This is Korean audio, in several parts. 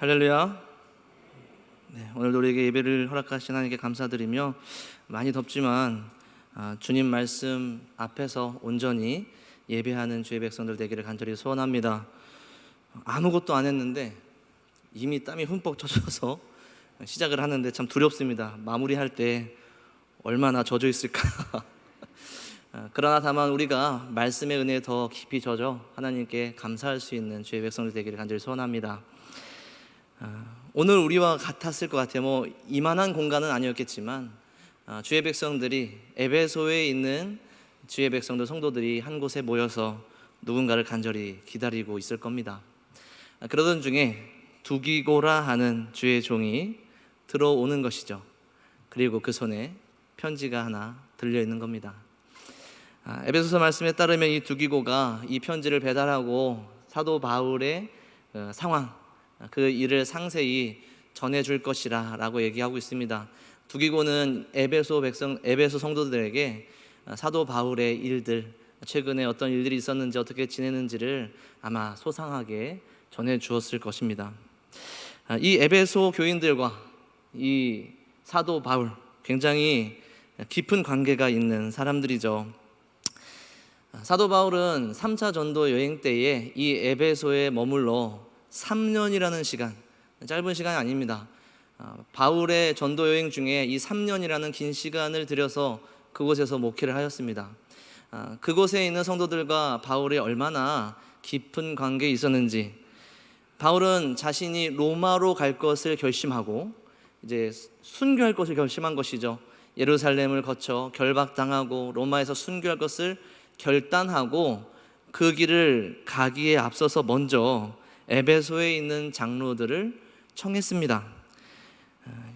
할렐루야. 오늘도 우리에게 예배를 허락하신 하나님께 감사드리며, 많이 덥지만 주님 말씀 앞에서 온전히 예배하는 주의 백성들 되기를 간절히 소원합니다. 아무것도 안 했는데 이미 땀이 흠뻑 젖어서 시작을 하는데 참 두렵습니다. 마무리할 때 얼마나 젖어 있을까. 그러나 다만 우리가 말씀의 은혜에 더 깊이 젖어 하나님께 감사할 수 있는 주의 백성들 되기를 간절히 소원합니다. 오늘 우리와 같았을 것 같아요. 이만한 공간은 아니었겠지만 주의 백성들이, 에베소에 있는 주의 백성들 성도들이 한 곳에 모여서 누군가를 간절히 기다리고 있을 겁니다. 그러던 중에 두기고라 하는 주의 종이 들어오는 것이죠. 그리고 그 손에 편지가 하나 들려 있는 겁니다. 에베소서 말씀에 따르면 이 두기고가 이 편지를 배달하고 사도 바울의 상황, 그 일을 상세히 전해줄 것이라 라고 얘기하고 있습니다. 두기고는 에베소 성도들에게 사도 바울의 일들, 최근에 어떤 일들이 있었는지 어떻게 지내는지를 아마 소상하게 전해주었을 것입니다. 이 에베소 교인들과 이 사도 바울, 굉장히 깊은 관계가 있는 사람들이죠. 사도 바울은 3차 전도 여행 때에 이 에베소에 머물러 3년이라는 시간, 짧은 시간이 아닙니다. 바울의 전도 여행 중에 이 3년이라는 긴 시간을 들여서 그곳에서 목회를 하였습니다. 그곳에 있는 성도들과 바울이 얼마나 깊은 관계에 있었는지, 바울은 자신이 로마로 갈 것을 결심하고 이제 순교할 것을 결심한 것이죠. 예루살렘을 거쳐 결박당하고 로마에서 순교할 것을 결단하고 그 길을 가기에 앞서서 먼저 에베소에 있는 장로들을 청했습니다.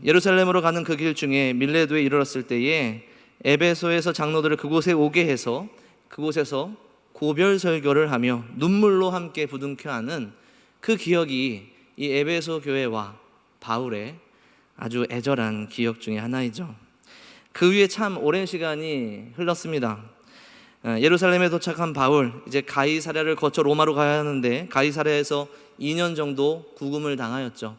예루살렘으로 가는 그 길 중에 밀레도에 이르렀을 때에 에베소에서 장로들을 그곳에 오게 해서 그곳에서 고별 설교를 하며 눈물로 함께 부둥켜 하는 그 기억이 이 에베소 교회와 바울의 아주 애절한 기억 중에 하나이죠. 그 후에 참 오랜 시간이 흘렀습니다. 예루살렘에 도착한 바울, 이제 가이사랴를 거쳐 로마로 가야 하는데 가이사랴에서 2년 정도 구금을 당하였죠.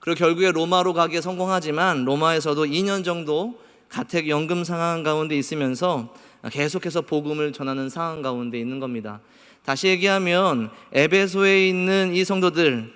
그리고 결국에 로마로 가기에 성공하지만 로마에서도 2년 정도 가택 연금 상황 가운데 있으면서 계속해서 복음을 전하는 상황 가운데 있는 겁니다. 다시 얘기하면 에베소에 있는 이 성도들,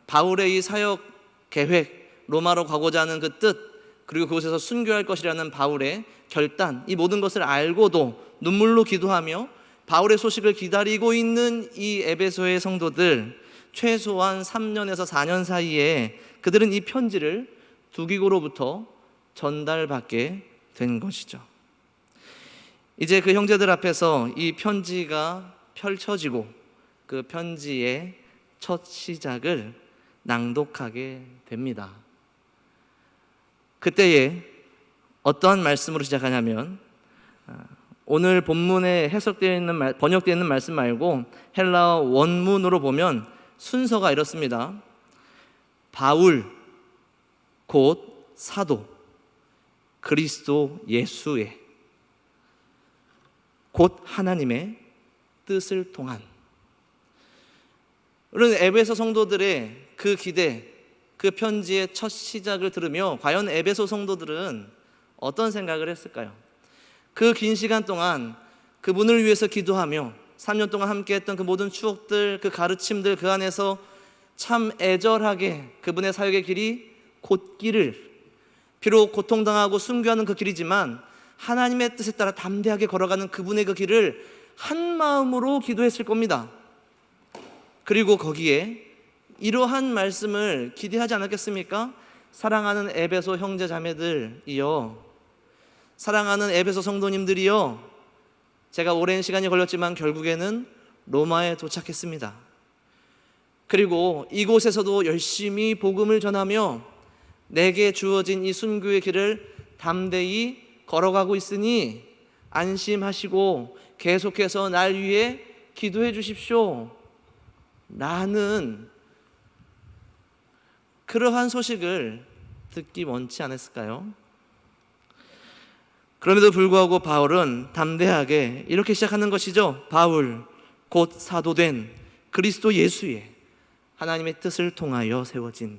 바울의 이 사역 계획, 로마로 가고자 하는 그 뜻, 그리고 그곳에서 순교할 것이라는 바울의 결단, 이 모든 것을 알고도 눈물로 기도하며 바울의 소식을 기다리고 있는 이 에베소의 성도들, 최소한 3년에서 4년 사이에 그들은 이 편지를 두기고로부터 전달받게 된 것이죠. 이제 그 형제들 앞에서 이 편지가 펼쳐지고 그 편지의 첫 시작을 낭독하게 됩니다. 그때에 어떠한 말씀으로 시작하냐면, 오늘 본문에 해석되어 있는 번역되어 있는 말씀 말고 헬라어 원문으로 보면 순서가 이렇습니다. 바울 곧 사도 그리스도 예수의 곧 하나님의 뜻을 통한. 그런 에베소 성도들의 그 기대, 그 편지의 첫 시작을 들으며 과연 에베소 성도들은 어떤 생각을 했을까요? 그 긴 시간 동안 그분을 위해서 기도하며 3년 동안 함께했던 그 모든 추억들, 그 가르침들, 그 안에서 참 애절하게 그분의 사역의 길이 곧길을, 비록 고통당하고 순교하는 그 길이지만 하나님의 뜻에 따라 담대하게 걸어가는 그분의 그 길을 한 마음으로 기도했을 겁니다. 그리고 거기에 이러한 말씀을 기대하지 않았겠습니까? 사랑하는 에베소 형제 자매들이여, 사랑하는 에베소 성도님들이여, 제가 오랜 시간이 걸렸지만 결국에는 로마에 도착했습니다. 그리고 이곳에서도 열심히 복음을 전하며 내게 주어진 이 순교의 길을 담대히 걸어가고 있으니 안심하시고 계속해서 날 위해 기도해 주십시오 라는 그러한 소식을 듣기 원치 않았을까요? 그럼에도 불구하고 바울은 담대하게 이렇게 시작하는 것이죠. 바울 곧 사도된 그리스도 예수의 하나님의 뜻을 통하여 세워진,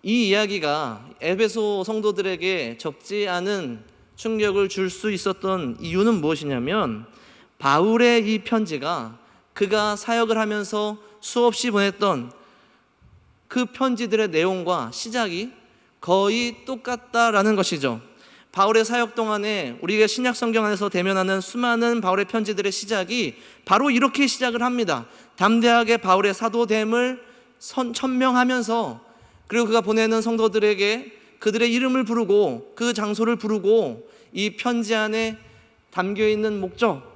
이 이야기가 에베소 성도들에게 적지 않은 충격을 줄 수 있었던 이유는 무엇이냐면, 바울의 이 편지가 그가 사역을 하면서 수없이 보냈던 그 편지들의 내용과 시작이 거의 똑같다라는 것이죠. 바울의 사역 동안에 우리가 신약 성경 안에서 대면하는 수많은 바울의 편지들의 시작이 바로 이렇게 시작을 합니다. 담대하게 바울의 사도됨을 천명하면서, 그리고 그가 보내는 성도들에게 그들의 이름을 부르고 그 장소를 부르고 이 편지 안에 담겨있는 목적,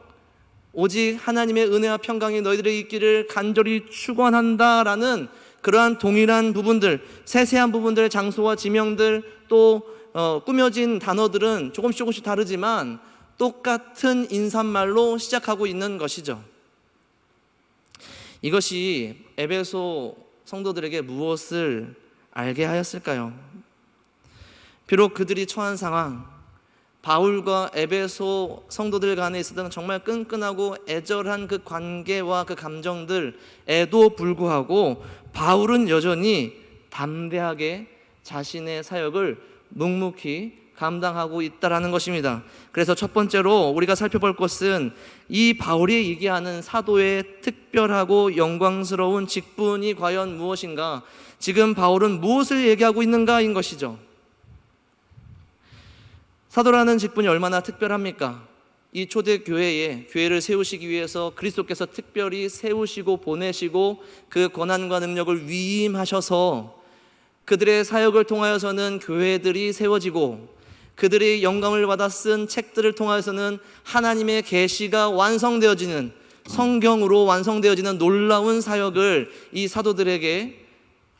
오직 하나님의 은혜와 평강이 너희들에게 있기를 간절히 축원한다라는 그러한 동일한 부분들, 세세한 부분들, 장소와 지명들, 또 꾸며진 단어들은 조금씩 다르지만 똑같은 인사말로 시작하고 있는 것이죠. 이것이 에베소 성도들에게 무엇을 알게 하였을까요? 비록 그들이 처한 상황, 바울과 에베소 성도들 간에 있었던 정말 끈끈하고 애절한 그 관계와 그 감정들에도 불구하고 바울은 여전히 담대하게 자신의 사역을 묵묵히 감당하고 있다라는 것입니다. 그래서 첫 번째로 우리가 살펴볼 것은 이 바울이 얘기하는 사도의 특별하고 영광스러운 직분이 과연 무엇인가, 지금 바울은 무엇을 얘기하고 있는가인 것이죠. 사도라는 직분이 얼마나 특별합니까? 이 초대교회에, 교회를 세우시기 위해서 그리스도께서 특별히 세우시고 보내시고 그 권한과 능력을 위임하셔서 그들의 사역을 통하여서는 교회들이 세워지고, 그들이 영감을 받아 쓴 책들을 통하여서는 하나님의 계시가 완성되어지는, 성경으로 완성되어지는 놀라운 사역을 이 사도들에게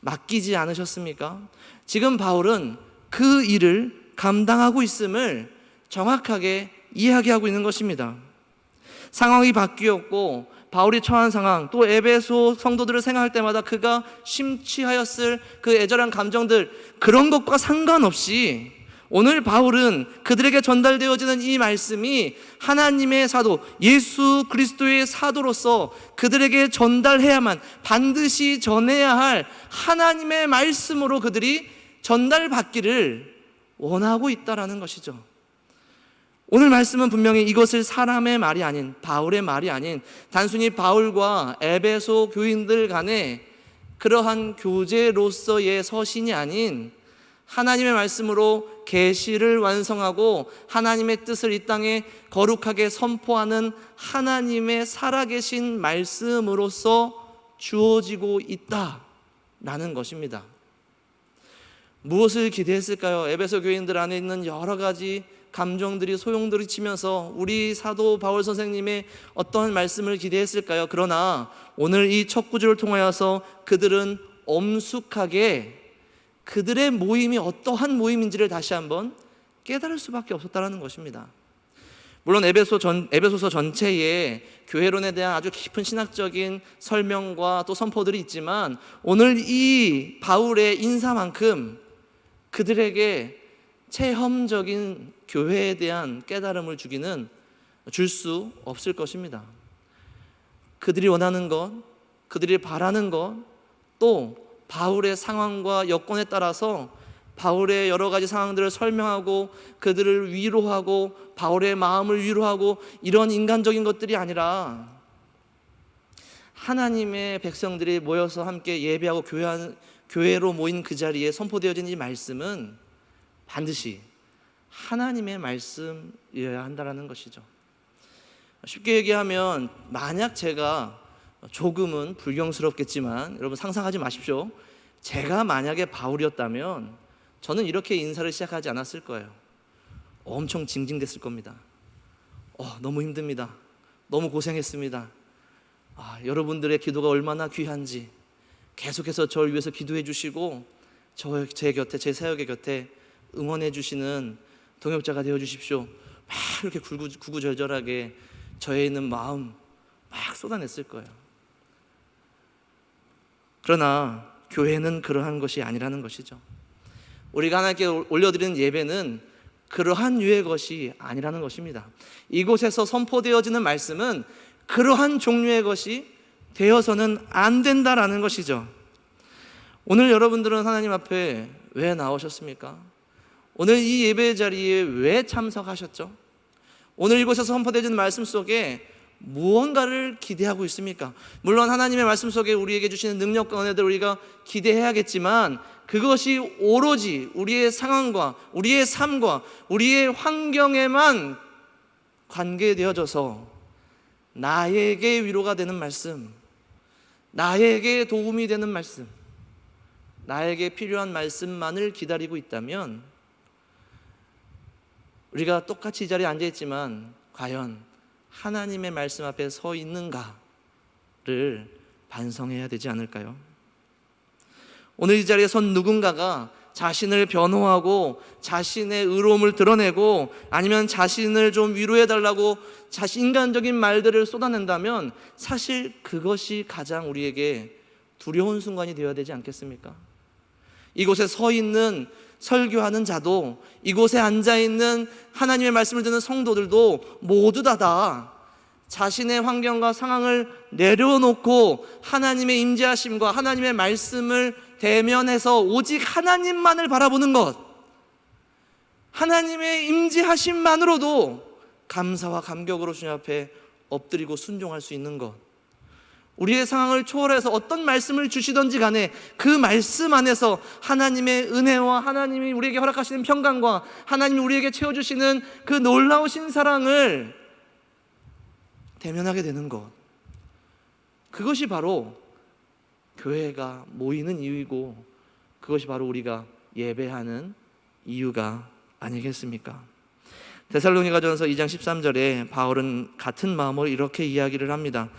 맡기지 않으셨습니까? 지금 바울은 그 일을 감당하고 있음을 정확하게 이야기하고 있는 것입니다. 상황이 바뀌었고 바울이 처한 상황, 또 에베소 성도들을 생각할 때마다 그가 심취하였을 그 애절한 감정들, 그런 것과 상관없이 오늘 바울은 그들에게 전달되어지는 이 말씀이 하나님의 사도, 예수 그리스도의 사도로서 그들에게 전달해야만, 반드시 전해야 할 하나님의 말씀으로 그들이 전달받기를 원하고 있다라는 것이죠. 오늘 말씀은 분명히 이것을 사람의 말이 아닌, 바울의 말이 아닌, 단순히 바울과 에베소 교인들 간의 그러한 교제로서의 서신이 아닌, 하나님의 말씀으로 계시를 완성하고 하나님의 뜻을 이 땅에 거룩하게 선포하는 하나님의 살아계신 말씀으로서 주어지고 있다라는 것입니다. 무엇을 기대했을까요? 에베소 교인들 안에 있는 여러 가지 감정들이 소용돌이 치면서 우리 사도 바울 선생님의 어떤 말씀을 기대했을까요? 그러나 오늘 이 첫 구절을 통하여서 그들은 엄숙하게 그들의 모임이 어떠한 모임인지를 다시 한번 깨달을 수밖에 없었다는 것입니다. 물론 에베소서 전체에 교회론에 대한 아주 깊은 신학적인 설명과 또 선포들이 있지만, 오늘 이 바울의 인사만큼 그들에게 체험적인 교회에 대한 깨달음을 줄 수 없을 것입니다. 그들이 원하는 것, 그들이 바라는 것, 또 바울의 상황과 여건에 따라서 바울의 여러 가지 상황들을 설명하고 그들을 위로하고 바울의 마음을 위로하고, 이런 인간적인 것들이 아니라 하나님의 백성들이 모여서 함께 예배하고 교회로 모인 그 자리에 선포되어진 이 말씀은 반드시 하나님의 말씀이어야 한다는 것이죠. 쉽게 얘기하면, 만약 제가, 조금은 불경스럽겠지만 여러분 상상하지 마십시오. 제가 만약에 바울이었다면 저는 이렇게 인사를 시작하지 않았을 거예요. 엄청 징징댔을 겁니다. 너무 힘듭니다. 너무 고생했습니다. 여러분들의 기도가 얼마나 귀한지 계속해서 저를 위해서 기도해 주시고 제 곁에, 제 사역의 곁에 응원해 주시는 동역자가 되어 주십시오. 막 이렇게 구구절절하게 저에 있는 마음 막 쏟아냈을 거예요. 그러나 교회는 그러한 것이 아니라는 것이죠. 우리가 하나님께 올려드리는 예배는 그러한 유의 것이 아니라는 것입니다. 이곳에서 선포되어지는 말씀은 그러한 종류의 것이 되어서는 안 된다라는 것이죠. 오늘 여러분들은 하나님 앞에 왜 나오셨습니까? 오늘 이 예배 자리에 왜 참석하셨죠? 오늘 이곳에서 선포되어진 말씀 속에 무언가를 기대하고 있습니까? 물론 하나님의 말씀 속에 우리에게 주시는 능력과 은혜들 우리가 기대해야겠지만 그것이 오로지 우리의 상황과 우리의 삶과 우리의 환경에만 관계되어져서 나에게 위로가 되는 말씀, 나에게 도움이 되는 말씀, 나에게 필요한 말씀만을 기다리고 있다면 우리가 똑같이 이 자리에 앉아있지만 과연 하나님의 말씀 앞에 서 있는가를 반성해야 되지 않을까요? 오늘 이 자리에 선 누군가가 자신을 변호하고 자신의 의로움을 드러내고 아니면 자신을 좀 위로해달라고 인간적인 말들을 쏟아낸다면 사실 그것이 가장 우리에게 두려운 순간이 되어야 되지 않겠습니까? 이곳에 서 있는 설교하는 자도 이곳에 앉아있는 하나님의 말씀을 듣는 성도들도 모두 다 자신의 환경과 상황을 내려놓고 하나님의 임재하심과 하나님의 말씀을 대면해서 오직 하나님만을 바라보는 것, 하나님의 임재하심만으로도 감사와 감격으로 주님 앞에 엎드리고 순종할 수 있는 것, 우리의 상황을 초월해서 어떤 말씀을 주시든지 간에 그 말씀 안에서 하나님의 은혜와 하나님이 우리에게 허락하시는 평강과 하나님이 우리에게 채워주시는 그 놀라우신 사랑을 대면하게 되는 것, 그것이 바로 교회가 모이는 이유이고 그것이 바로 우리가 예배하는 이유가 아니겠습니까? 데살로니가전서 2장 13절에 바울은 같은 마음으로 이렇게 이야기를 합니다.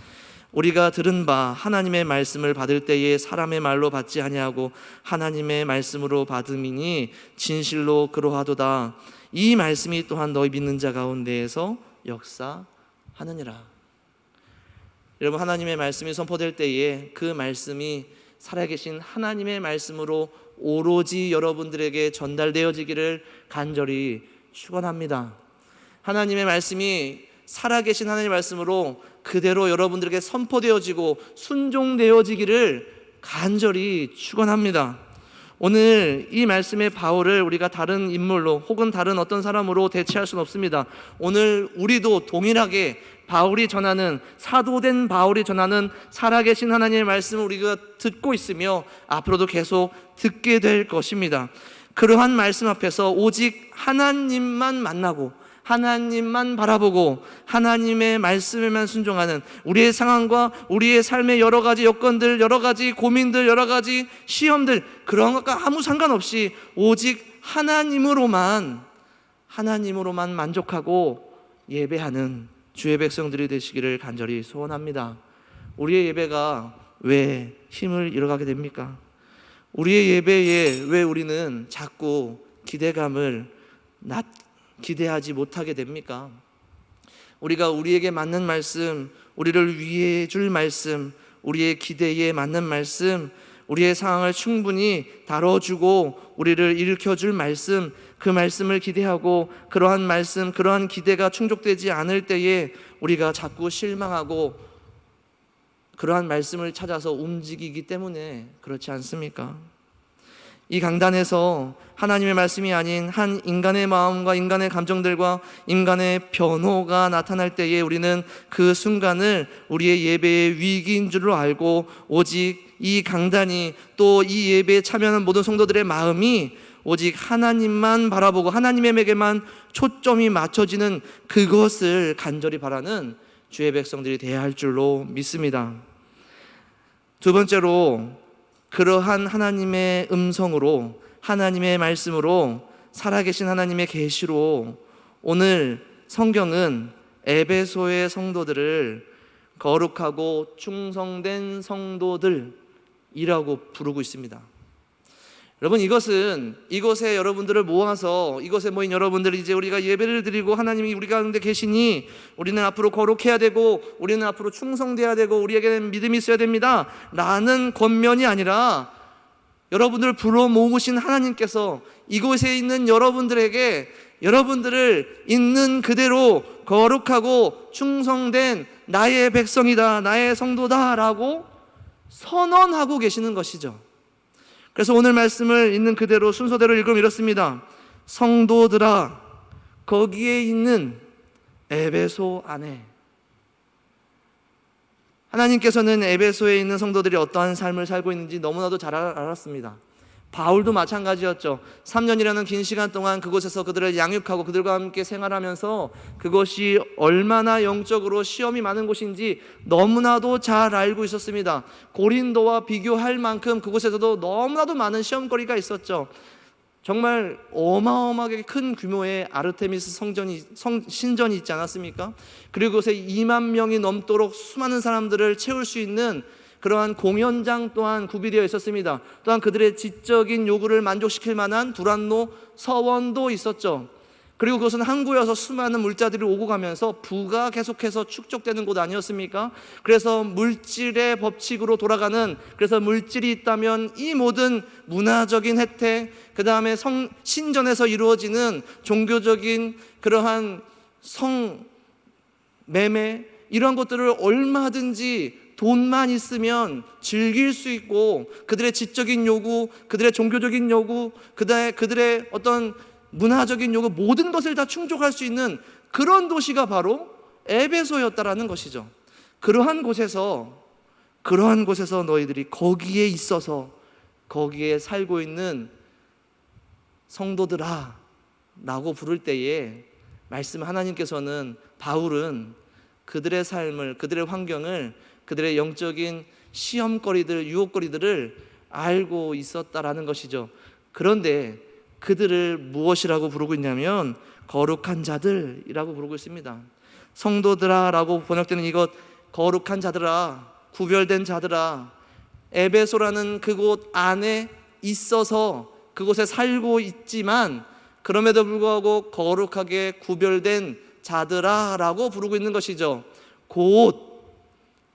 우리가 들은 바 하나님의 말씀을 받을 때에 사람의 말로 받지 아니하고 하나님의 말씀으로 받음이니 진실로 그러하도다. 이 말씀이 또한 너희 믿는 자 가운데에서 역사하느니라. 여러분, 하나님의 말씀이 선포될 때에 그 말씀이 살아계신 하나님의 말씀으로 오로지 여러분들에게 전달되어지기를 간절히 축원합니다. 하나님의 말씀이 살아계신 하나님의 말씀으로 그대로 여러분들에게 선포되어지고 순종되어지기를 간절히 축원합니다. 오늘 이 말씀의 바울을 우리가 다른 인물로 혹은 다른 어떤 사람으로 대체할 수는 없습니다. 오늘 우리도 동일하게 바울이 전하는, 사도된 바울이 전하는 살아계신 하나님의 말씀을 우리가 듣고 있으며 앞으로도 계속 듣게 될 것입니다. 그러한 말씀 앞에서 오직 하나님만 만나고 하나님만 바라보고 하나님의 말씀에만 순종하는 우리의 상황과 우리의 삶의 여러 가지 여건들, 여러 가지 고민들, 여러 가지 시험들, 그런 것과 아무 상관없이 오직 하나님으로만 만족하고 예배하는 주의 백성들이 되시기를 간절히 소원합니다. 우리의 예배가 왜 힘을 잃어가게 됩니까? 우리의 예배에 왜 우리는 자꾸 기대감을 기대하지 못하게 됩니까? 우리가 우리에게 맞는 말씀, 우리를 위해 줄 말씀, 우리의 기대에 맞는 말씀, 우리의 상황을 충분히 다뤄주고 우리를 일으켜줄 말씀, 그 말씀을 기대하고 그러한 말씀, 그러한 기대가 충족되지 않을 때에 우리가 자꾸 실망하고 그러한 말씀을 찾아서 움직이기 때문에 그렇지 않습니까? 이 강단에서 하나님의 말씀이 아닌 한 인간의 마음과 인간의 감정들과 인간의 변호가 나타날 때에 우리는 그 순간을 우리의 예배의 위기인 줄로 알고 오직 이 강단이 또 이 예배에 참여하는 모든 성도들의 마음이 오직 하나님만 바라보고 하나님에게만 초점이 맞춰지는 그것을 간절히 바라는 주의 백성들이 되어야 할 줄로 믿습니다. 두 번째로, 그러한 하나님의 음성으로, 하나님의 말씀으로, 살아계신 하나님의 계시로 오늘 성경은 에베소의 성도들을 거룩하고 충성된 성도들이라고 부르고 있습니다. 여러분, 이것은 이곳에 여러분들을 모아서 이곳에 모인 여러분들, 이제 우리가 예배를 드리고 하나님이 우리 가운데 계시니 우리는 앞으로 거룩해야 되고 우리는 앞으로 충성돼야 되고 우리에게는 믿음이 있어야 됩니다 라는 권면이 아니라, 여러분들을 불러 모으신 하나님께서 이곳에 있는 여러분들에게 여러분들을 있는 그대로 거룩하고 충성된 나의 백성이다, 나의 성도다라고 선언하고 계시는 것이죠. 그래서 오늘 말씀을 있는 그대로 순서대로 읽으면 이렇습니다. 성도들아, 거기에 있는 에베소 안에. 하나님께서는 에베소에 있는 성도들이 어떠한 삶을 살고 있는지 너무나도 잘 알았습니다. 바울도 마찬가지였죠. 3년이라는 긴 시간 동안 그곳에서 그들을 양육하고 그들과 함께 생활하면서 그것이 얼마나 영적으로 시험이 많은 곳인지 너무나도 잘 알고 있었습니다. 고린도와 비교할 만큼 그곳에서도 너무나도 많은 시험거리가 있었죠. 정말 어마어마하게 큰 규모의 아르테미스 신전이 있지 않았습니까? 그리고 그곳에 2만 명이 넘도록 수많은 사람들을 채울 수 있는 그러한 공연장 또한 구비되어 있었습니다. 또한 그들의 지적인 요구를 만족시킬 만한 두란노 서원도 있었죠. 그리고 그것은 항구여서 수많은 물자들이 오고 가면서 부가 계속해서 축적되는 곳 아니었습니까? 그래서 물질의 법칙으로 돌아가는, 그래서 물질이 있다면 이 모든 문화적인 혜택, 그 다음에 신전에서 이루어지는 종교적인 그러한 성매매, 이러한 것들을 얼마든지 돈만 있으면 즐길 수 있고, 그들의 지적인 요구, 그들의 종교적인 요구, 그들의 어떤 문화적인 요구, 모든 것을 다 충족할 수 있는 그런 도시가 바로 에베소였다라는 것이죠. 그러한 곳에서 너희들이 거기에 있어서 거기에 살고 있는 성도들아 라고 부를 때에 말씀, 하나님께서는, 바울은 그들의 삶을, 그들의 환경을, 그들의 영적인 시험거리들, 유혹거리들을 알고 있었다라는 것이죠. 그런데 그들을 무엇이라고 부르고 있냐면 거룩한 자들이라고 부르고 있습니다. 성도들아 라고 번역되는 이것, 거룩한 자들아, 구별된 자들아, 에베소라는 그곳 안에 있어서 그곳에 살고 있지만 그럼에도 불구하고 거룩하게 구별된 자들아 라고 부르고 있는 것이죠. 곧,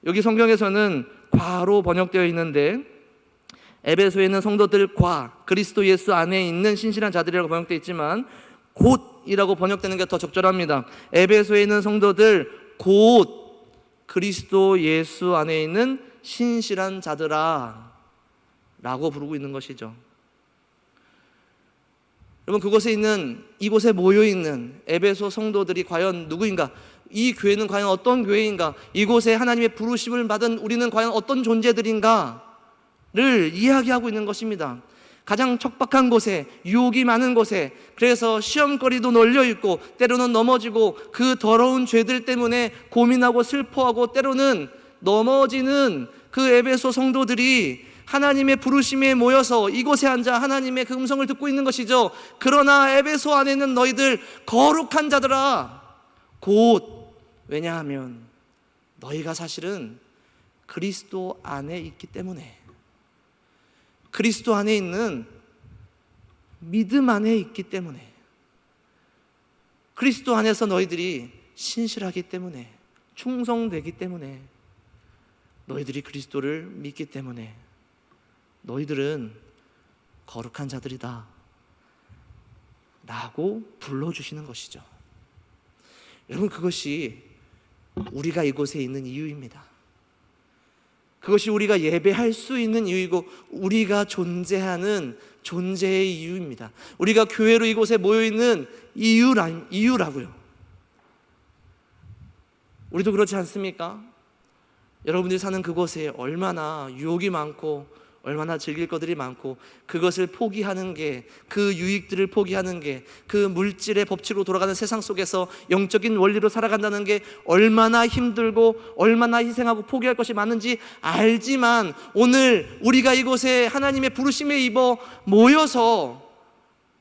여기 성경에서는 과로 번역되어 있는데 에베소에 있는 성도들과 그리스도 예수 안에 있는 신실한 자들이라고 번역되어 있지만 곧이라고 번역되는 게 더 적절합니다. 에베소에 있는 성도들, 곧 그리스도 예수 안에 있는 신실한 자들아 라고 부르고 있는 것이죠. 여러분, 그곳에 있는, 이곳에 모여있는 에베소 성도들이 과연 누구인가? 이 교회는 과연 어떤 교회인가? 이곳에 하나님의 부르심을 받은 우리는 과연 어떤 존재들인가를 이야기하고 있는 것입니다. 가장 척박한 곳에, 유혹이 많은 곳에, 그래서 시험거리도 널려있고 때로는 넘어지고 그 더러운 죄들 때문에 고민하고 슬퍼하고 때로는 넘어지는 그 에베소 성도들이 하나님의 부르심에 모여서 이곳에 앉아 하나님의 그 음성을 듣고 있는 것이죠. 그러나 에베소 안에 있는 너희들 거룩한 자들아, 곧, 왜냐하면 너희가 사실은 그리스도 안에 있기 때문에, 그리스도 안에 있는 믿음 안에 있기 때문에, 그리스도 안에서 너희들이 신실하기 때문에, 충성되기 때문에, 너희들이 그리스도를 믿기 때문에 너희들은 거룩한 자들이다 라고 불러주시는 것이죠. 여러분, 그것이 우리가 이곳에 있는 이유입니다. 그것이 우리가 예배할 수 있는 이유이고 우리가 존재하는 존재의 이유입니다. 우리가 교회로 이곳에 모여있는 이유라고요. 우리도 그렇지 않습니까? 여러분들이 사는 그곳에 얼마나 유혹이 많고 얼마나 즐길 것들이 많고 그것을 포기하는 게, 그 유익들을 포기하는 게, 그 물질의 법칙으로 돌아가는 세상 속에서 영적인 원리로 살아간다는 게 얼마나 힘들고 얼마나 희생하고 포기할 것이 많은지 알지만, 오늘 우리가 이곳에 하나님의 부르심에 입어 모여서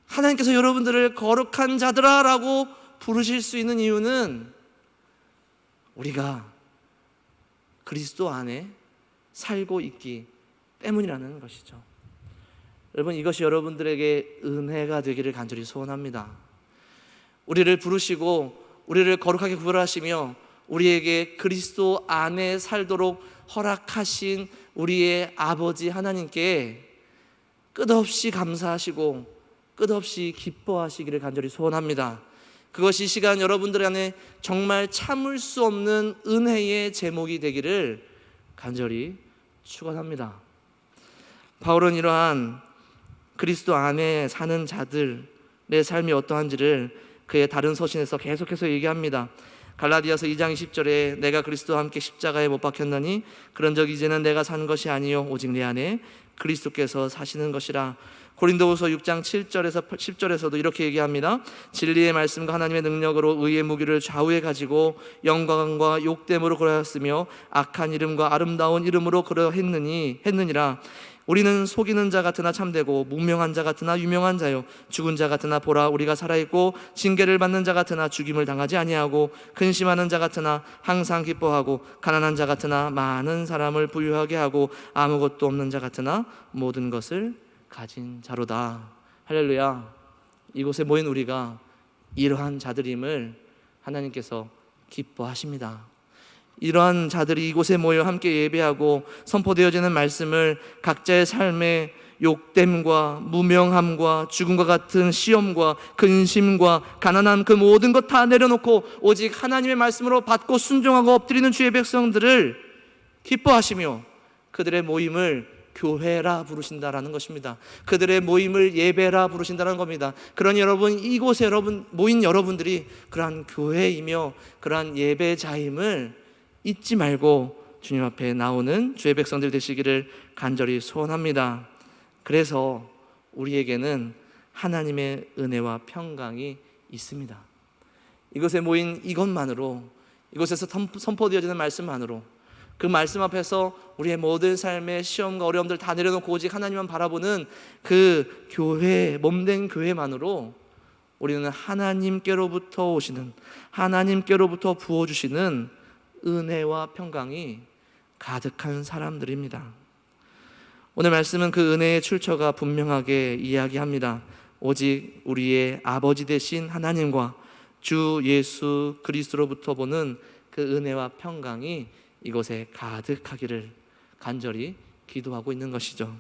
하나님께서 여러분들을 거룩한 자들아 라고 부르실 수 있는 이유는 우리가 그리스도 안에 살고 있기 때문이라는 것이죠. 여러분, 이것이 여러분들에게 은혜가 되기를 간절히 소원합니다. 우리를 부르시고 우리를 거룩하게 구별하시며 우리에게 그리스도 안에 살도록 허락하신 우리의 아버지 하나님께 끝없이 감사하시고 끝없이 기뻐하시기를 간절히 소원합니다. 그것이 이 시간 여러분들 안에 정말 참을 수 없는 은혜의 제목이 되기를 간절히 축원합니다. 바울은 이러한 그리스도 안에 사는 자들의 삶이 어떠한지를 그의 다른 서신에서 계속해서 얘기합니다. 갈라디아서 2장 20절에 내가 그리스도와 함께 십자가에 못 박혔나니 그런적 이제는 내가 사는 것이 아니요 오직 내 안에 그리스도께서 사시는 것이라. 고린도후서 6장 7절에서 10절에서도 이렇게 얘기합니다. 진리의 말씀과 하나님의 능력으로 의의 무기를 좌우에 가지고 영광과 욕됨으로 그러하였으며 악한 이름과 아름다운 이름으로 그러했느니라. 우리는 속이는 자 같으나 참되고 무명한 자 같으나 유명한 자요 죽은 자 같으나 보라 우리가 살아있고 징계를 받는 자 같으나 죽임을 당하지 아니하고 근심하는 자 같으나 항상 기뻐하고 가난한 자 같으나 많은 사람을 부유하게 하고 아무것도 없는 자 같으나 모든 것을 가진 자로다. 할렐루야. 이곳에 모인 우리가 이러한 자들임을 하나님께서 기뻐하십니다. 이러한 자들이 이곳에 모여 함께 예배하고 선포되어지는 말씀을 각자의 삶의 욕됨과 무명함과 죽음과 같은 시험과 근심과 가난함 그 모든 것 다 내려놓고 오직 하나님의 말씀으로 받고 순종하고 엎드리는 주의 백성들을 기뻐하시며 그들의 모임을 교회라 부르신다라는 것입니다. 그들의 모임을 예배라 부르신다는 겁니다. 그러니 여러분, 이곳에 모인 여러분들이 그러한 교회이며 그러한 예배자임을 잊지 말고 주님 앞에 나오는 주의 백성들 되시기를 간절히 소원합니다. 그래서 우리에게는 하나님의 은혜와 평강이 있습니다. 이곳에 모인 이것만으로, 이곳에서 선포되어지는 말씀만으로, 그 말씀 앞에서 우리의 모든 삶의 시험과 어려움들 다 내려놓고 오직 하나님만 바라보는 그 교회, 몸된 교회만으로 우리는 하나님께로부터 오시는, 하나님께로부터 부어주시는 은혜와 평강이 가득한 사람들입니다. 오늘 말씀은 그 은혜의 출처가 분명하게 이야기합니다. 오직 우리의 아버지 되신 하나님과 주 예수 그리스도로부터 보는 그 은혜와 평강이 이곳에 가득하기를 간절히 기도하고 있는 것이죠.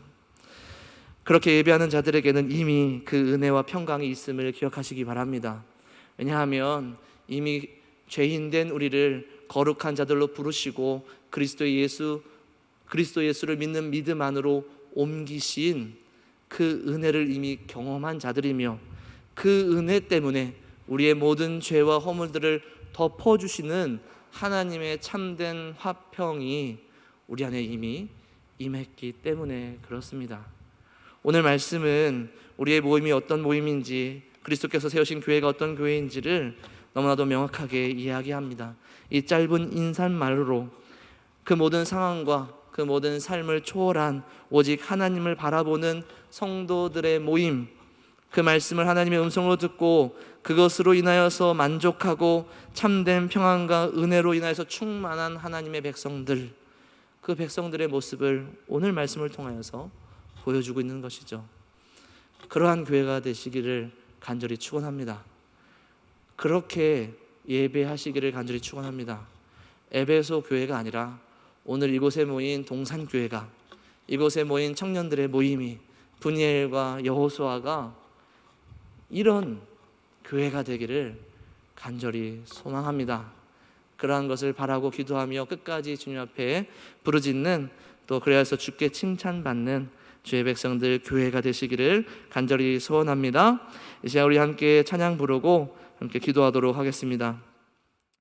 그렇게 예배하는 자들에게는 이미 그 은혜와 평강이 있음을 기억하시기 바랍니다. 왜냐하면 이미 죄인된 우리를 거룩한 자들로 부르시고 그리스도 예수를 믿는 믿음 안으로 옮기신 그 은혜를 이미 경험한 자들이며 그 은혜 때문에 우리의 모든 죄와 허물들을 덮어주시는 하나님의 참된 화평이 우리 안에 이미 임했기 때문에 그렇습니다. 오늘 말씀은 우리의 모임이 어떤 모임인지, 그리스도께서 세우신 교회가 어떤 교회인지를 너무나도 명확하게 이야기합니다. 이 짧은 인사말로 그 모든 상황과 그 모든 삶을 초월한 오직 하나님을 바라보는 성도들의 모임, 그 말씀을 하나님의 음성으로 듣고 그것으로 인하여서 만족하고 참된 평안과 은혜로 인하여서 충만한 하나님의 백성들, 그 백성들의 모습을 오늘 말씀을 통하여서 보여주고 있는 것이죠. 그러한 교회가 되시기를 간절히 축원합니다. 그렇게 예배하시기를 간절히 축원합니다. 에베소 교회가 아니라 오늘 이곳에 모인 동산교회가, 이곳에 모인 청년들의 모임이 분이엘과 여호수아가 이런 교회가 되기를 간절히 소망합니다. 그러한 것을 바라고 기도하며 끝까지 주님 앞에 부르짖는, 또 그래서 주께 칭찬받는 주의 백성들 교회가 되시기를 간절히 소원합니다. 이제 우리 함께 찬양 부르고 함께 기도하도록 하겠습니다.